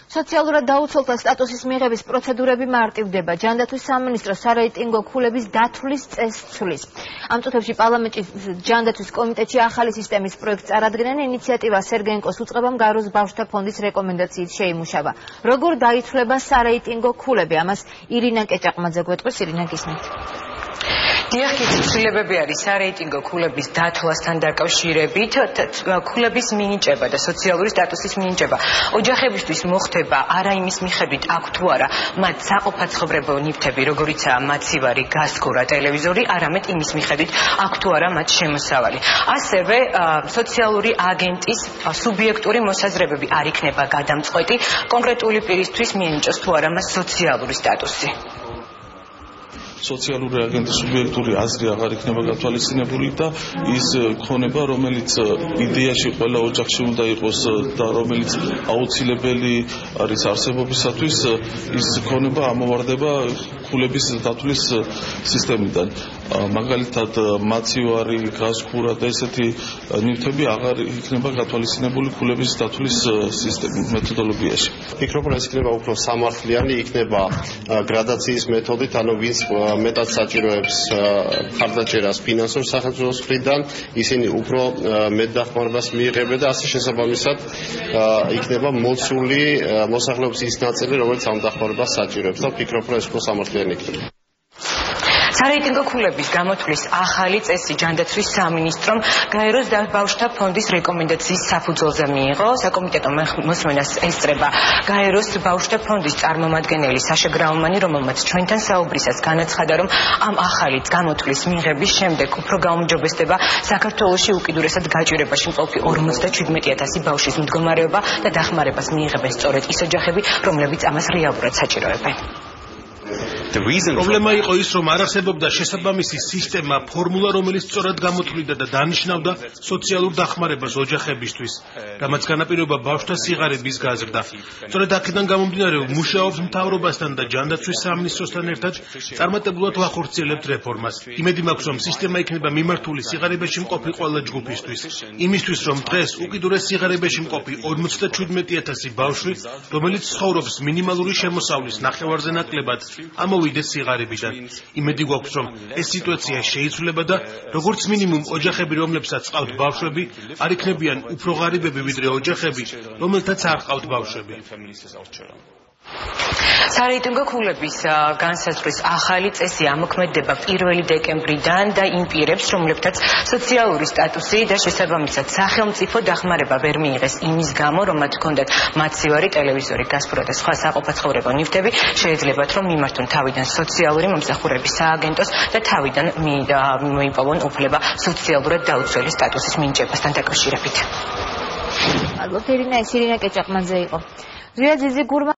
სოციალურად დაუცველთა სტატუსის მიღების პროცედურები მარტივდება. ჯანდაცვის სამინისტრო სარეიტინგო ქულების დათვლის წესს ცვლის. ამ წუთებში პარლამენტის ჯანდაცვის კომიტეტში ახალი სისტემის პროექტს წარადგენენ. ინიციატივა სერგენკოს უწყებამ გაეროს ბავშვთა ფონდის რეკომენდაციით შეიმუშავა. როგორ დაიცვლება სარეიტინგო ქულები? ამას ირინა კეჭაყმაძე გვეტყვის. ირინა, გისმენთ. დიახ, ცვლილებები არის სარეიტინგო ქულების დათვლასთან დაკავშირებით. ქულების მინიჭება და სოციალური სტატუსის მინიჭება ოჯახებისთვის მოხდება არა იმის მიხედვით აქვს თუ არა მათ საყოფაცხოვრებო ნივთები, როგორიცაა მაცივარი, გაზგურა, ტელევიზორი, არამედ იმის მიხედვით აქვს თუ არა მათ შემოსავალი. ასევე სოციალური აგენტის სუბიექტური მოსაზრებები არ იქნება გადამწყვეტი კონკრეტული პირისთვის მიენიჭოს თუ არა მას სოციალური სტატუსი. სოციალური აგენტის სუბიექტური აზრი აღარ იქნება გათვალისწინებული და ის ქონება, რომელიც იდეაში ყველა ოჯახში უნდა იყოს და რომელიც აუცილებელი არის არსებობისათვის, ის ქონება ამოვარდება ქულების დათვლის სისტემიდან. მაგალითად, მაცივარი, გაზგურა და ესეთი ნივთები აღარ იქნება გათვალისწინებული ქულების დათვლის მეთოდოლოგიაში. ვფიქრობ, რომ ეს იქნება უფრო სამართლიანი, იქნება გრადაციის მეთოდით, ანუ ვინც მეტად საჭიროებს ხარდაჭერას ფინანსურ სახელმწიფოს მხრიდან, ისინი უფრო მეტ დახმარებას მიიღებენ და ასე შესაბამისად იქნება მოცული მოსახლეობის ის ნაწილი, რომელიც ამ დახმარებას საჭიროებს და ვფიქრობ, რომ ეს უფრო სამართლიანი იქნება. სარეიტინგო ქულების გამოთვლის ახალი წესი ჯანდაცვის სამინისტრომ გაეროს ბავშვთა ფონდის რეკომენდაციის საფუძველზე მიიღო. საკომიტეტო მოსმენას ესწრება გაეროს ბავშვთა ფონდის წარმომადგენელი საშა გრაუმანი, რომელმაც ჩვენთან საუბრისას განაცხადა, რომ ამ ახალი გამოთვლის მიღების შემდეგ უფრო გაუმჯობესდება საქართველოში უკიდურესად გაჭირებაში მყოფი 57,000 ბავშვის მდგომარეობა და დახმარებას მიიღებენ სწორედ ის ოჯახები, რომლებიც ამას რეალურად საჭიროებენ. პრობლემა იყო ის, რომ არ არსებობდა შესაბამისი სისტემა, ფორმულა, რომელიც სწორად გამოთვლიდა და დანიშნავდა სოციალურ დახმარებას ოჯახებისთვის, რამაც განაპირობა ბავშვთა სიღარიბის გაზრდა. სწორედ აქედან გამომდინარე, მუშაობს მთავრობასთან და ჯანდაცვის სამინისტროსთან ერთად წარმატებულად ვახორციელებთ რეფორმას. იმედი მაქვს, რომ სისტემა იქნება მიმართული სიღარიბეში მყოფი ყველა ჯგუფისთვის. იმისთვის, რომ დღეს უკიდურეს სიღარიბეში მყოფი 57,000 ბავშვი, რომელიც ცხოვრობს მინიმალური შემოსავლის ნახევარზე ნაკლებად, ამოვიდეს სიღარიბიდან. იმედი გვაქვს, რომ ეს სიტუაცია შეიცვლება და როგორც მინიმუმ ოჯახები, რომლებსაც ყავთ ბავშვები, არ იქნებიან უფრო ღარიბები ვიდრე ოჯახები, რომელთაც არ ყავთ ბავშვები. სარეიტინგო ქულების განსაზღვრის ახალი წესი ამოქმედდება 1 დეკემბრიდან და იმ პირებს, რომლებთაც სოციალური სტატუსი და შესაბამისად სახელმწიფო დახმარება ვერ მიიღეს იმის გამო, რომ მათ ჰქონდათ მაცივარი, ტელევიზორი, გაზგურა და სხვა საყოფაცხოვრებო ნივთები, შეეძლებათ, რომ მიმართონ თავიდან სოციალური მომსახურების სააგენტოს და თავიდან მოიპოვონ უფლება სოციალურად დაუცველი სტატუსის მინიჭებასთან დაკავშირებით. ალბათ ირინა კეჭაყმაძე იყო. ზვია ძიძიგურმა